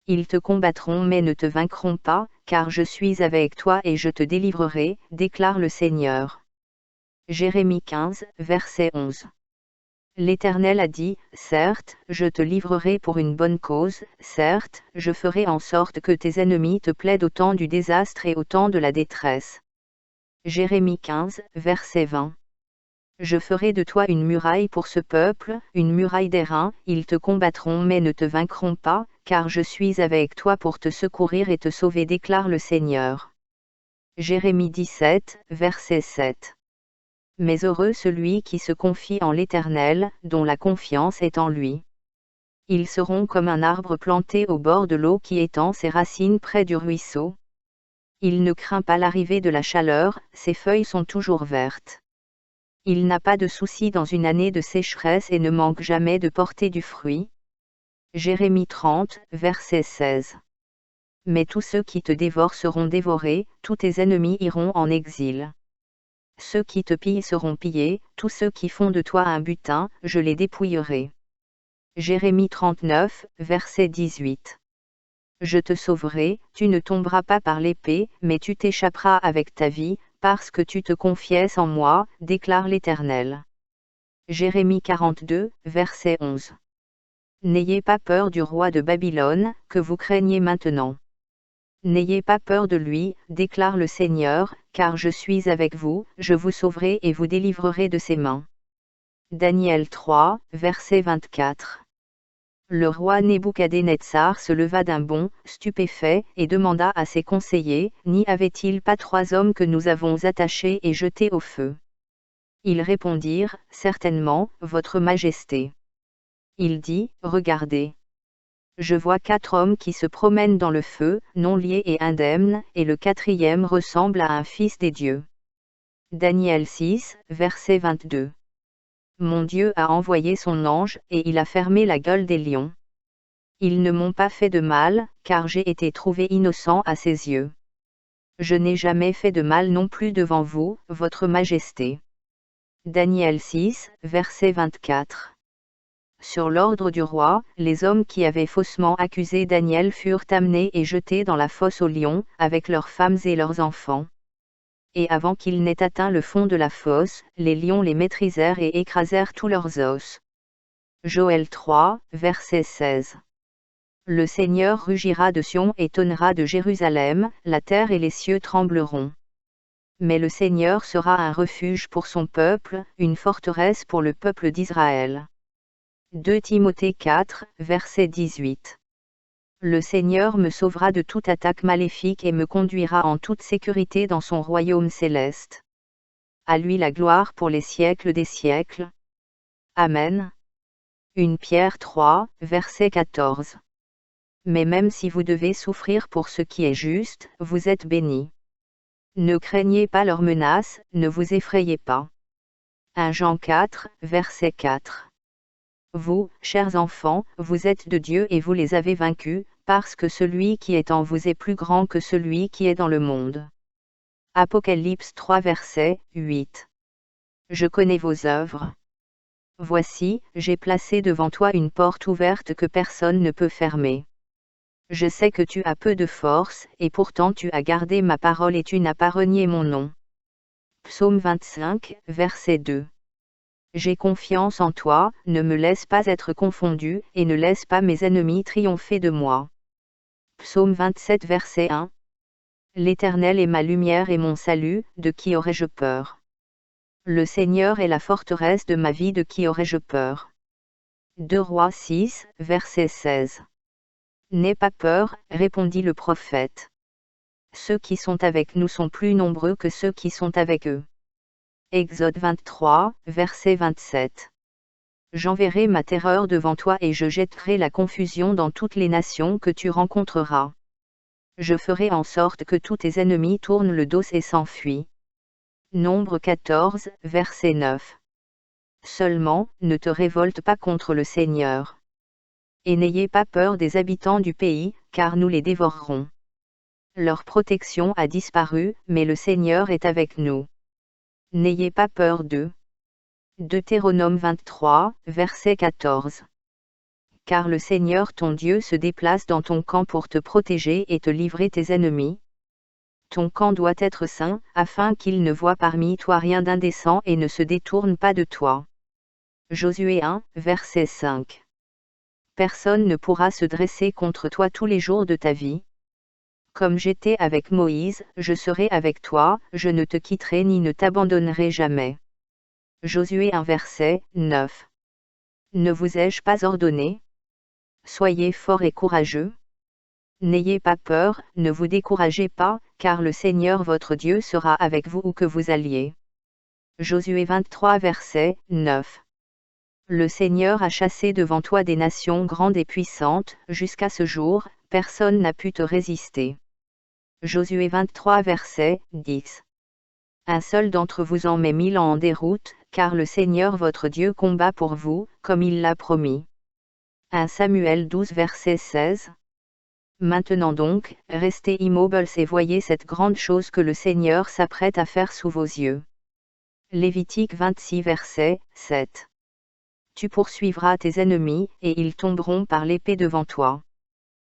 Ils te combattront mais ne te vaincront pas, car je suis avec toi et je te délivrerai, déclare le Seigneur. Jérémie 15 verset 11. L'Éternel a dit, certes, je te livrerai pour une bonne cause, certes, je ferai en sorte que tes ennemis te plaident au temps du désastre et au temps de la détresse. Jérémie 15, verset 20. Je ferai de toi une muraille pour ce peuple, une muraille d'airain, ils te combattront mais ne te vaincront pas, car je suis avec toi pour te secourir et te sauver, déclare le Seigneur. Jérémie 17, verset 7. Mais heureux celui qui se confie en l'Éternel, dont la confiance est en lui. Ils seront comme un arbre planté au bord de l'eau qui étend ses racines près du ruisseau. Il ne craint pas l'arrivée de la chaleur, ses feuilles sont toujours vertes. Il n'a pas de souci dans une année de sécheresse et ne manque jamais de porter du fruit. Jérémie 30, verset 16. Mais tous ceux qui te dévorent seront dévorés, tous tes ennemis iront en exil. Ceux qui te pillent seront pillés, tous ceux qui font de toi un butin, je les dépouillerai. Jérémie 39, verset 18. Je te sauverai, tu ne tomberas pas par l'épée, mais tu t'échapperas avec ta vie, parce que tu te confies en moi, déclare l'Éternel. Jérémie 42, verset 11. N'ayez pas peur du roi de Babylone, que vous craignez maintenant. N'ayez pas peur de lui, déclare le Seigneur, car je suis avec vous, je vous sauverai et vous délivrerai de ses mains. Daniel 3, verset 24. Le roi Nebuchadnezzar se leva d'un bond, stupéfait, et demanda à ses conseillers, n'y avait-il pas 3 hommes que nous avons attachés et jetés au feu? Ils répondirent, certainement, votre majesté. Il dit, regardez. Je vois 4 hommes qui se promènent dans le feu, non liés et indemnes, et le 4e ressemble à un fils des dieux. Daniel 6, verset 22. Mon Dieu a envoyé son ange, et il a fermé la gueule des lions. Ils ne m'ont pas fait de mal, car j'ai été trouvé innocent à ses yeux. Je n'ai jamais fait de mal non plus devant vous, votre majesté. Daniel 6, verset 24. Sur l'ordre du roi, les hommes qui avaient faussement accusé Daniel furent amenés et jetés dans la fosse aux lions, avec leurs femmes et leurs enfants. Et avant qu'ils n'aient atteint le fond de la fosse, les lions les maîtrisèrent et écrasèrent tous leurs os. Joël 3, verset 16. Le Seigneur rugira de Sion et tonnera de Jérusalem, la terre et les cieux trembleront. Mais le Seigneur sera un refuge pour son peuple, une forteresse pour le peuple d'Israël. 2 Timothée 4, verset 18. Le Seigneur me sauvera de toute attaque maléfique et me conduira en toute sécurité dans son royaume céleste. À lui la gloire pour les siècles des siècles. Amen. 1 Pierre 3, verset 14. Mais même si vous devez souffrir pour ce qui est juste, vous êtes bénis. Ne craignez pas leurs menaces, ne vous effrayez pas. 1 Jean 4, verset 4. Vous, chers enfants, vous êtes de Dieu et vous les avez vaincus, parce que celui qui est en vous est plus grand que celui qui est dans le monde. Apocalypse 3 verset 8. Je connais vos œuvres. Voici, j'ai placé devant toi une porte ouverte que personne ne peut fermer. Je sais que tu as peu de force, et pourtant tu as gardé ma parole et tu n'as pas renié mon nom. Psaume 25, verset 2. J'ai confiance en toi, ne me laisse pas être confondu, et ne laisse pas mes ennemis triompher de moi. Psaume 27 verset 1. L'Éternel est ma lumière et mon salut, de qui aurais-je peur? Le Seigneur est la forteresse de ma vie, de qui aurais-je peur? 2 Rois 6, verset 16. N'aie pas peur, répondit le prophète. Ceux qui sont avec nous sont plus nombreux que ceux qui sont avec eux. Exode 23, verset 27. J'enverrai ma terreur devant toi et je jetterai la confusion dans toutes les nations que tu rencontreras. Je ferai en sorte que tous tes ennemis tournent le dos et s'enfuient. Nombre 14, verset 9. Seulement, ne te révolte pas contre le Seigneur. Et n'ayez pas peur des habitants du pays, car nous les dévorerons. Leur protection a disparu, mais le Seigneur est avec nous. N'ayez pas peur d'eux. Deutéronome 23, verset 14. Car le Seigneur ton Dieu se déplace dans ton camp pour te protéger et te livrer tes ennemis. Ton camp doit être saint, afin qu'il ne voie parmi toi rien d'indécent et ne se détourne pas de toi. Josué 1, verset 5. Personne ne pourra se dresser contre toi tous les jours de ta vie. Comme j'étais avec Moïse, je serai avec toi, je ne te quitterai ni ne t'abandonnerai jamais. Josué 1 verset 9. Ne vous ai-je pas ordonné? Soyez forts et courageux. N'ayez pas peur, ne vous découragez pas, car le Seigneur votre Dieu sera avec vous où que vous alliez. Josué 23 verset 9. Le Seigneur a chassé devant toi des nations grandes et puissantes, jusqu'à ce jour, personne n'a pu te résister. Josué 23 verset 10. Un seul d'entre vous en met 1000 en déroute, car le Seigneur votre Dieu combat pour vous, comme il l'a promis. 1 Samuel 12 verset 16. Maintenant donc, restez immobiles et voyez cette grande chose que le Seigneur s'apprête à faire sous vos yeux. Lévitique 26 verset 7. Tu poursuivras tes ennemis, et ils tomberont par l'épée devant toi.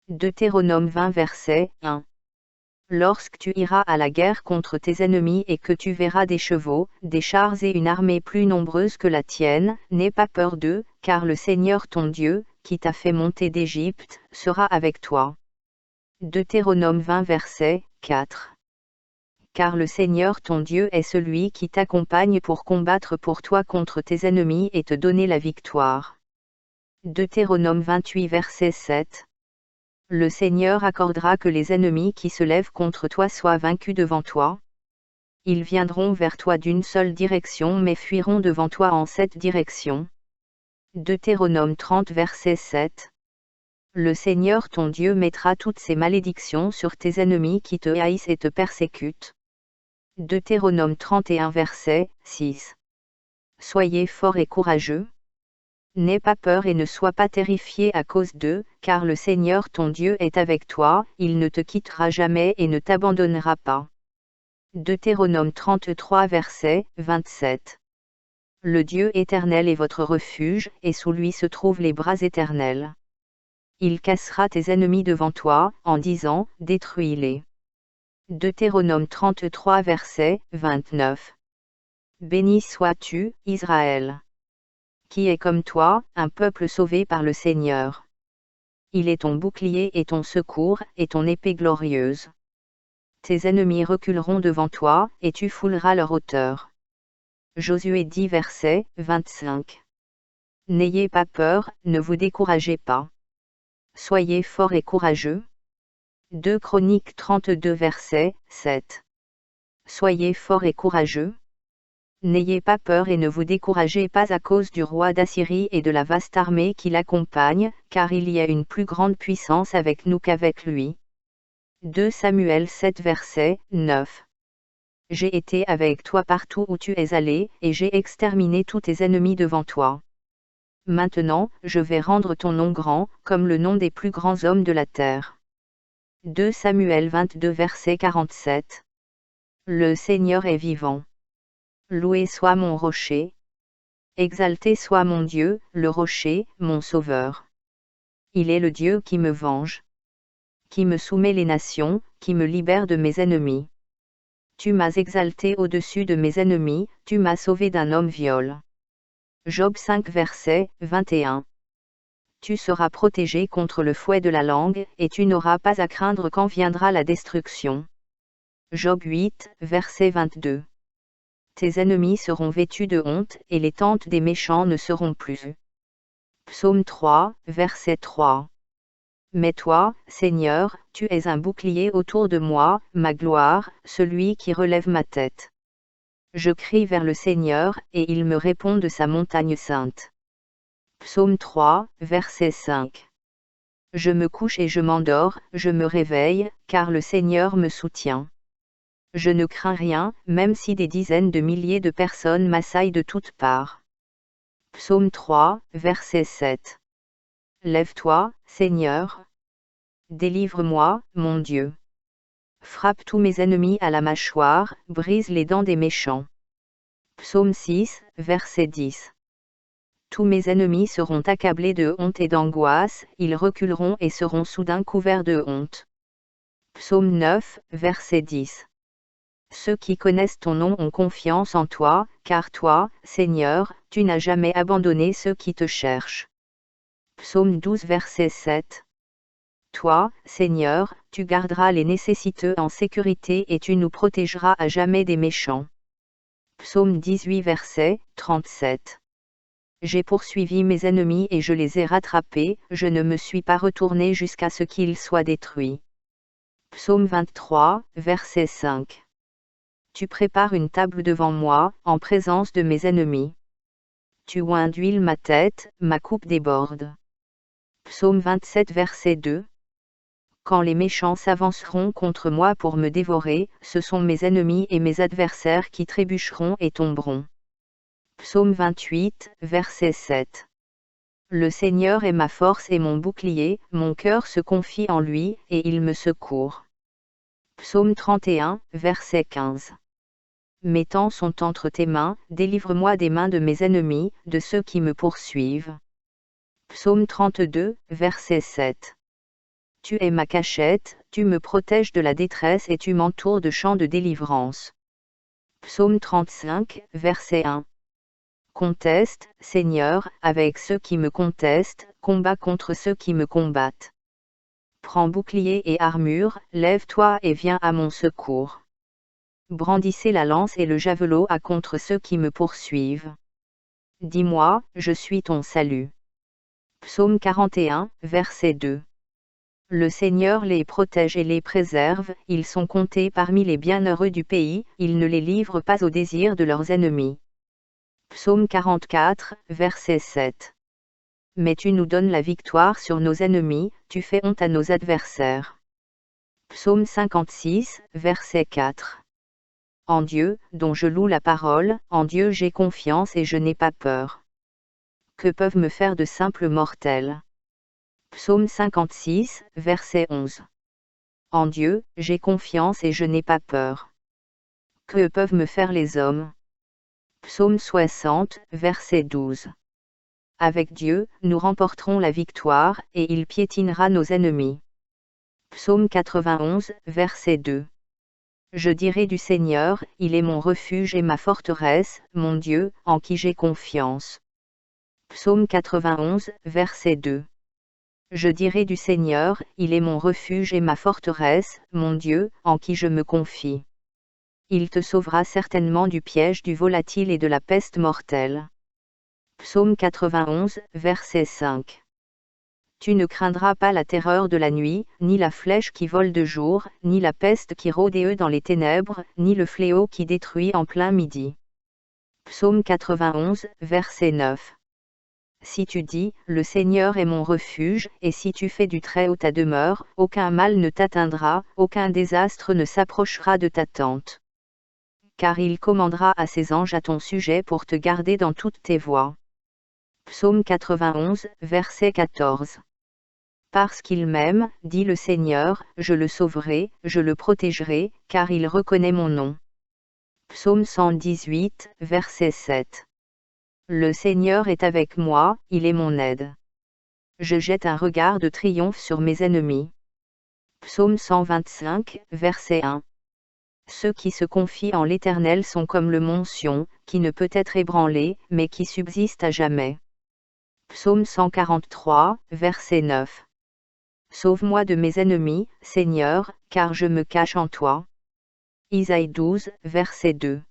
Deutéronome 20 verset 1. Lorsque tu iras à la guerre contre tes ennemis et que tu verras des chevaux, des chars et une armée plus nombreuse que la tienne, n'aie pas peur d'eux, car le Seigneur ton Dieu, qui t'a fait monter d'Égypte, sera avec toi. Deutéronome 20 verset 4. Car le Seigneur ton Dieu est celui qui t'accompagne pour combattre pour toi contre tes ennemis et te donner la victoire. Deutéronome 28 verset 7. Le Seigneur accordera que les ennemis qui se lèvent contre toi soient vaincus devant toi. Ils viendront vers toi d'une seule direction mais fuiront devant toi en 7 directions. Deutéronome 30 verset 7. Le Seigneur ton Dieu mettra toutes ces malédictions sur tes ennemis qui te haïssent et te persécutent. Deutéronome 31 verset 6. Soyez forts et courageux. N'aie pas peur et ne sois pas terrifié à cause d'eux, car le Seigneur ton Dieu est avec toi, il ne te quittera jamais et ne t'abandonnera pas. Deutéronome 33 verset 27. Le Dieu éternel est votre refuge, et sous lui se trouvent les bras éternels. Il cassera tes ennemis devant toi, en disant, détruis-les. Deutéronome 33 verset 29. Béni sois-tu, Israël. Qui est comme toi, un peuple sauvé par le Seigneur. Il est ton bouclier et ton secours, et ton épée glorieuse. Tes ennemis reculeront devant toi, et tu fouleras leur hauteur. Josué 10 verset 25. N'ayez pas peur, ne vous découragez pas. Soyez forts et courageux. 2 Chroniques 32 verset 7. Soyez forts et courageux. N'ayez pas peur et ne vous découragez pas à cause du roi d'Assyrie et de la vaste armée qui l'accompagne, car il y a une plus grande puissance avec nous qu'avec lui. 2 Samuel 7 verset 9. J'ai été avec toi partout où tu es allé, et j'ai exterminé tous tes ennemis devant toi. Maintenant, je vais rendre ton nom grand, comme le nom des plus grands hommes de la terre. 2 Samuel 22 verset 47. Le Seigneur est vivant. Loué soit mon rocher. Exalté soit mon Dieu, le rocher, mon sauveur. Il est le Dieu qui me venge. Qui me soumet les nations, qui me libère de mes ennemis. Tu m'as exalté au-dessus de mes ennemis, tu m'as sauvé d'un homme viol. Job 5 verset 21. Tu seras protégé contre le fouet de la langue, et tu n'auras pas à craindre quand viendra la destruction. Job 8 verset 22. Tes ennemis seront vêtus de honte, et les tentes des méchants ne seront plus. Psaume 3 verset 3. Mais toi, Seigneur, tu es un bouclier autour de moi, ma gloire, celui qui relève ma tête. Je crie vers le Seigneur, et il me répond de sa montagne sainte. Psaume 3, verset 5. Je me couche et je m'endors, je me réveille, car le Seigneur me soutient. Je ne crains rien, même si des dizaines de milliers de personnes m'assaillent de toutes parts. Psaume 3, verset 7. Lève-toi, Seigneur. Délivre-moi, mon Dieu. Frappe tous mes ennemis à la mâchoire, brise les dents des méchants. Psaume 6, verset 10. Tous mes ennemis seront accablés de honte et d'angoisse, ils reculeront et seront soudain couverts de honte. Psaume 9, verset 10. Ceux qui connaissent ton nom ont confiance en toi, car toi, Seigneur, tu n'as jamais abandonné ceux qui te cherchent. Psaume 12 verset 7. Toi, Seigneur, tu garderas les nécessiteux en sécurité et tu nous protégeras à jamais des méchants. Psaume 18 verset 37. J'ai poursuivi mes ennemis et je les ai rattrapés, je ne me suis pas retourné jusqu'à ce qu'ils soient détruits. Psaume 23, verset 5. Tu prépares une table devant moi, en présence de mes ennemis. Tu oins d'huile ma tête, ma coupe déborde. Psaume 27 verset 2. Quand les méchants s'avanceront contre moi pour me dévorer, ce sont mes ennemis et mes adversaires qui trébucheront et tomberont. Psaume 28, verset 7. Le Seigneur est ma force et mon bouclier, mon cœur se confie en lui, et il me secourt. Psaume 31, verset 15. Mes temps sont entre tes mains, délivre-moi des mains de mes ennemis, de ceux qui me poursuivent. Psaume 32, verset 7. Tu es ma cachette, tu me protèges de la détresse et tu m'entoures de chants de délivrance. Psaume 35, verset 1. Conteste, Seigneur, avec ceux qui me contestent, combat contre ceux qui me combattent. Prends bouclier et armure, lève-toi et viens à mon secours. Brandissez la lance et le javelot à contre ceux qui me poursuivent. Dis-moi, je suis ton salut. Psaume 41, verset 2. Le Seigneur les protège et les préserve, ils sont comptés parmi les bienheureux du pays, il ne les livre pas au désir de leurs ennemis. Psaume 44, verset 7. Mais tu nous donnes la victoire sur nos ennemis, tu fais honte à nos adversaires. Psaume 56, verset 4. En Dieu, dont je loue la parole, en Dieu j'ai confiance et je n'ai pas peur. Que peuvent me faire de simples mortels? Psaume 56, verset 11. En Dieu, j'ai confiance et je n'ai pas peur. Que peuvent me faire les hommes? Psaume 60, verset 12. Avec Dieu, nous remporterons la victoire, et il piétinera nos ennemis. Psaume 91, verset 2. Je dirai du Seigneur, il est mon refuge et ma forteresse, mon Dieu, en qui j'ai confiance. Psaume 91, verset 2. Je dirai du Seigneur, il est mon refuge et ma forteresse, mon Dieu, en qui je me confie. Il te sauvera certainement du piège du volatile et de la peste mortelle. Psaume 91, verset 5. Tu ne craindras pas la terreur de la nuit, ni la flèche qui vole de jour, ni la peste qui rôde dans les ténèbres, ni le fléau qui détruit en plein midi. Psaume 91, verset 9. Si tu dis, le Seigneur est mon refuge, et si tu fais du Très-Haut ta demeure, aucun mal ne t'atteindra, aucun désastre ne s'approchera de ta tente. Car il commandera à ses anges à ton sujet pour te garder dans toutes tes voies. Psaume 91, verset 14. Parce qu'il m'aime, dit le Seigneur, je le sauverai, je le protégerai, car il reconnaît mon nom. Psaume 118, verset 7. Le Seigneur est avec moi, il est mon aide. Je jette un regard de triomphe sur mes ennemis. Psaume 125, verset 1. Ceux qui se confient en l'Éternel sont comme le mont Sion, qui ne peut être ébranlé, mais qui subsiste à jamais. Psaume 143, verset 9. Sauve-moi de mes ennemis, Seigneur, car je me cache en toi. Isaïe 12, verset 2.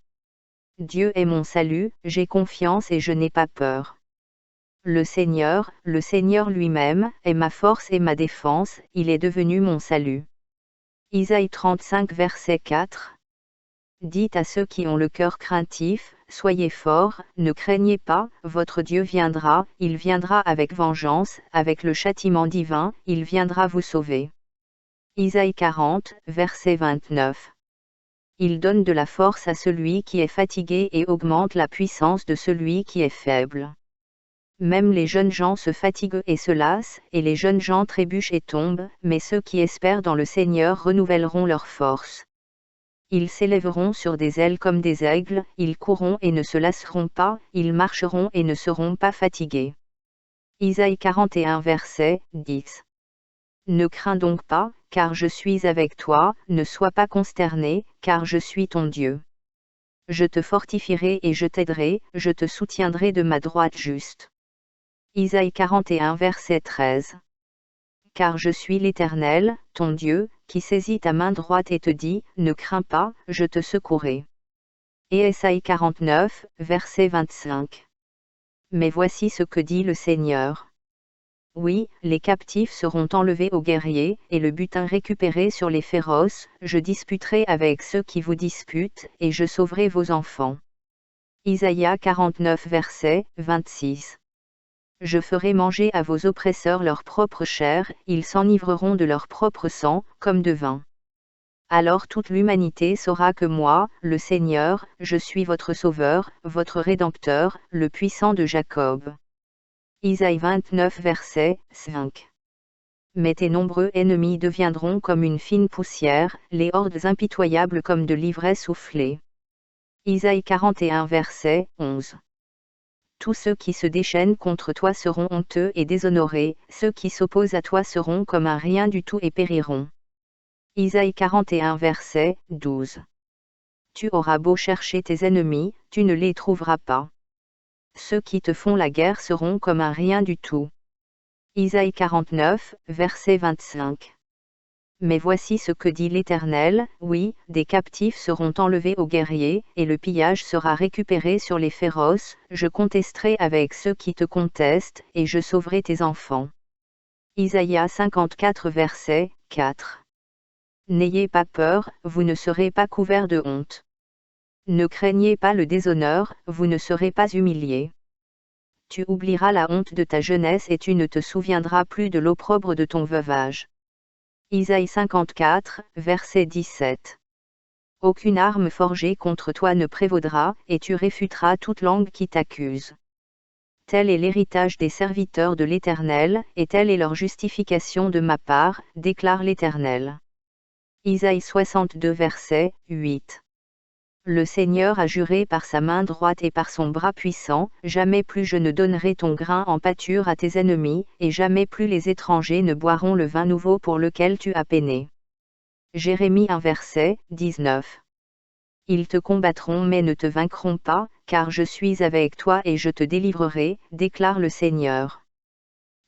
Dieu est mon salut, j'ai confiance et je n'ai pas peur. Le Seigneur lui-même, est ma force et ma défense, il est devenu mon salut. Isaïe 35 verset 4. Dites à ceux qui ont le cœur craintif, soyez forts, ne craignez pas, votre Dieu viendra, il viendra avec vengeance, avec le châtiment divin, il viendra vous sauver. Isaïe 40, verset 29. Il donne de la force à celui qui est fatigué et augmente la puissance de celui qui est faible. Même les jeunes gens se fatiguent et se lassent, et les jeunes gens trébuchent et tombent, mais ceux qui espèrent dans le Seigneur renouvelleront leur force. Ils s'élèveront sur des ailes comme des aigles, ils courront et ne se lasseront pas, ils marcheront et ne seront pas fatigués. Isaïe 41 verset 10. Ne crains donc pas, car je suis avec toi, ne sois pas consterné, car je suis ton Dieu. Je te fortifierai et je t'aiderai, je te soutiendrai de ma droite juste. Isaïe 41 verset 13. Car je suis l'Éternel, ton Dieu, qui saisit ta main droite et te dit, ne crains pas, je te secourrai. Et Ésaïe 49, verset 25. Mais voici ce que dit le Seigneur. Oui, les captifs seront enlevés aux guerriers, et le butin récupéré sur les féroces, je disputerai avec ceux qui vous disputent, et je sauverai vos enfants. Isaïe 49 verset 26. Je ferai manger à vos oppresseurs leur propre chair, ils s'enivreront de leur propre sang, comme de vin. Alors toute l'humanité saura que moi, le Seigneur, je suis votre Sauveur, votre Rédempteur, le puissant de Jacob. Isaïe 29 verset 5. Mais tes nombreux ennemis deviendront comme une fine poussière, les hordes impitoyables comme de l'ivraie soufflée. Isaïe 41 verset 11. Tous ceux qui se déchaînent contre toi seront honteux et déshonorés, ceux qui s'opposent à toi seront comme un rien du tout et périront. Isaïe 41 verset 12. Tu auras beau chercher tes ennemis, tu ne les trouveras pas. Ceux qui te font la guerre seront comme un rien du tout. Isaïe 49, verset 25. Mais voici ce que dit l'Éternel, oui, des captifs seront enlevés aux guerriers, et le pillage sera récupéré sur les féroces, je contesterai avec ceux qui te contestent, et je sauverai tes enfants. Isaïe 54 verset 4. N'ayez pas peur, vous ne serez pas couverts de honte. Ne craignez pas le déshonneur, vous ne serez pas humiliés. Tu oublieras la honte de ta jeunesse et tu ne te souviendras plus de l'opprobre de ton veuvage. Isaïe 54, verset 17. Aucune arme forgée contre toi ne prévaudra, et tu réfuteras toute langue qui t'accuse. Tel est l'héritage des serviteurs de l'Éternel, et telle est leur justification de ma part, déclare l'Éternel. Isaïe 62 verset 8. Le Seigneur a juré par sa main droite et par son bras puissant, jamais plus je ne donnerai ton grain en pâture à tes ennemis, et jamais plus les étrangers ne boiront le vin nouveau pour lequel tu as peiné. Jérémie 1 verset 19. Ils te combattront mais ne te vaincront pas, car je suis avec toi et je te délivrerai, déclare le Seigneur.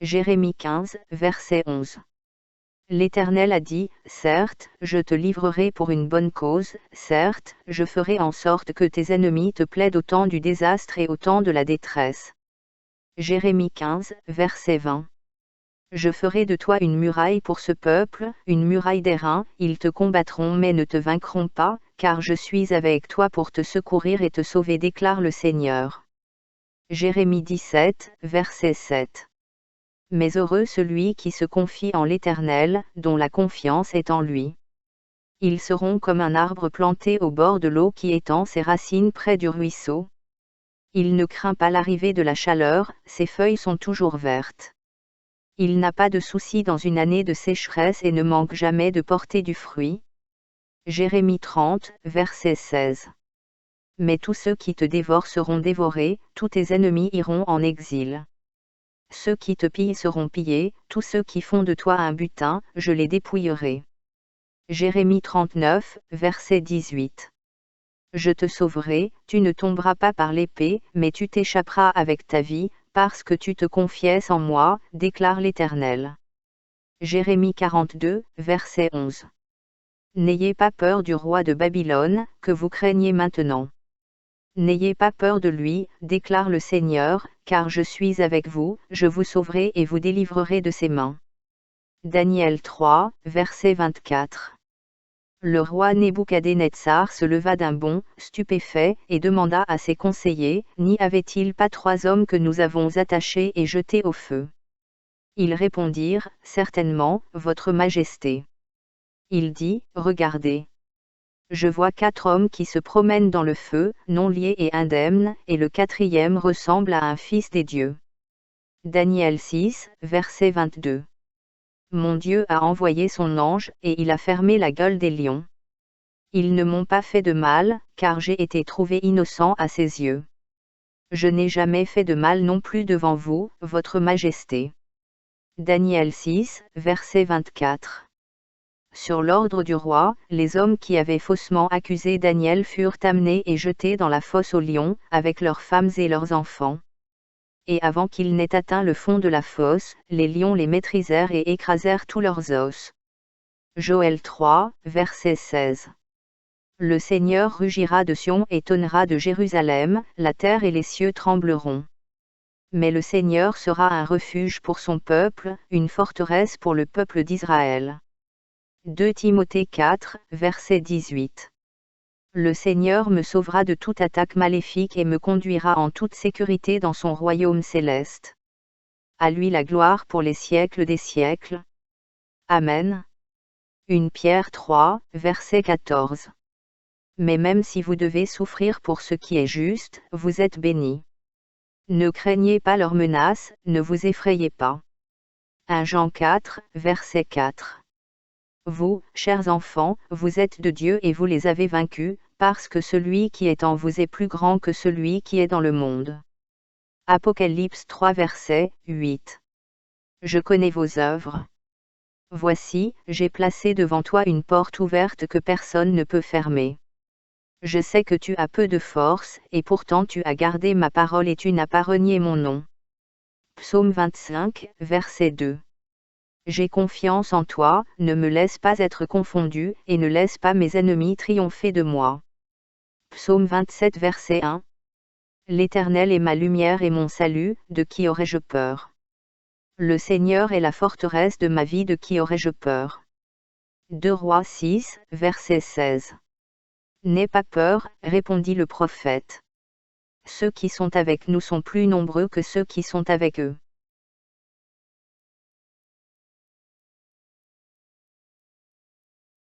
Jérémie 15, verset 11. L'Éternel a dit, certes, je te livrerai pour une bonne cause, certes, je ferai en sorte que tes ennemis te plaident au temps du désastre et au temps de la détresse. Jérémie 15, verset 20. Je ferai de toi une muraille pour ce peuple, une muraille d'airain, ils te combattront mais ne te vaincront pas, car je suis avec toi pour te secourir et te sauver, déclare le Seigneur. Jérémie 17, verset 7. Mais heureux celui qui se confie en l'Éternel, dont la confiance est en lui. Ils seront comme un arbre planté au bord de l'eau qui étend ses racines près du ruisseau. Il ne craint pas l'arrivée de la chaleur, ses feuilles sont toujours vertes. Il n'a pas de souci dans une année de sécheresse et ne manque jamais de porter du fruit. Jérémie 30, verset 16. Mais tous ceux qui te dévorent seront dévorés, tous tes ennemis iront en exil. Ceux qui te pillent seront pillés, tous ceux qui font de toi un butin, je les dépouillerai. Jérémie 39, verset 18. Je te sauverai, tu ne tomberas pas par l'épée, mais tu t'échapperas avec ta vie, parce que tu te confiesses en moi, déclare l'Éternel. Jérémie 42, verset 11. N'ayez pas peur du roi de Babylone, que vous craignez maintenant. N'ayez pas peur de lui, déclare le Seigneur, car je suis avec vous, je vous sauverai et vous délivrerai de ses mains. Daniel 3, verset 24. Le roi Nebuchadnezzar se leva d'un bond, stupéfait, et demanda à ses conseillers, n'y avait-il pas 3 hommes que nous avons attachés et jetés au feu? Ils répondirent, certainement, votre majesté. Il dit, regardez. Je vois 4 hommes qui se promènent dans le feu, non liés et indemnes, et le 4e ressemble à un fils des dieux. Daniel 6, verset 22. Mon Dieu a envoyé son ange, et il a fermé la gueule des lions. Ils ne m'ont pas fait de mal, car j'ai été trouvé innocent à ses yeux. Je n'ai jamais fait de mal non plus devant vous, votre majesté. Daniel 6, verset 24. Sur l'ordre du roi, les hommes qui avaient faussement accusé Daniel furent amenés et jetés dans la fosse aux lions, avec leurs femmes et leurs enfants. Et avant qu'ils n'aient atteint le fond de la fosse, les lions les maîtrisèrent et écrasèrent tous leurs os. Joël 3, verset 16. Le Seigneur rugira de Sion et tonnera de Jérusalem, la terre et les cieux trembleront. Mais le Seigneur sera un refuge pour son peuple, une forteresse pour le peuple d'Israël. 2 Timothée 4, verset 18. Le Seigneur me sauvera de toute attaque maléfique et me conduira en toute sécurité dans son royaume céleste. À lui la gloire pour les siècles des siècles. Amen. 1 Pierre 3, verset 14. Mais même si vous devez souffrir pour ce qui est juste, vous êtes bénis. Ne craignez pas leurs menaces, ne vous effrayez pas. 1 Jean 4, verset 4. Vous, chers enfants, vous êtes de Dieu et vous les avez vaincus, parce que celui qui est en vous est plus grand que celui qui est dans le monde. Apocalypse 3 verset 8. Je connais vos œuvres. Voici, j'ai placé devant toi une porte ouverte que personne ne peut fermer. Je sais que tu as peu de force, et pourtant tu as gardé ma parole et tu n'as pas renié mon nom. Psaume 25, verset 2. J'ai confiance en toi, ne me laisse pas être confondu, et ne laisse pas mes ennemis triompher de moi. Psaume 27 verset 1. L'Éternel est ma lumière et mon salut, de qui aurais-je peur? Le Seigneur est la forteresse de ma vie, de qui aurais-je peur? 2 Rois 6, verset 16. N'aie pas peur, répondit le prophète. Ceux qui sont avec nous sont plus nombreux que ceux qui sont avec eux.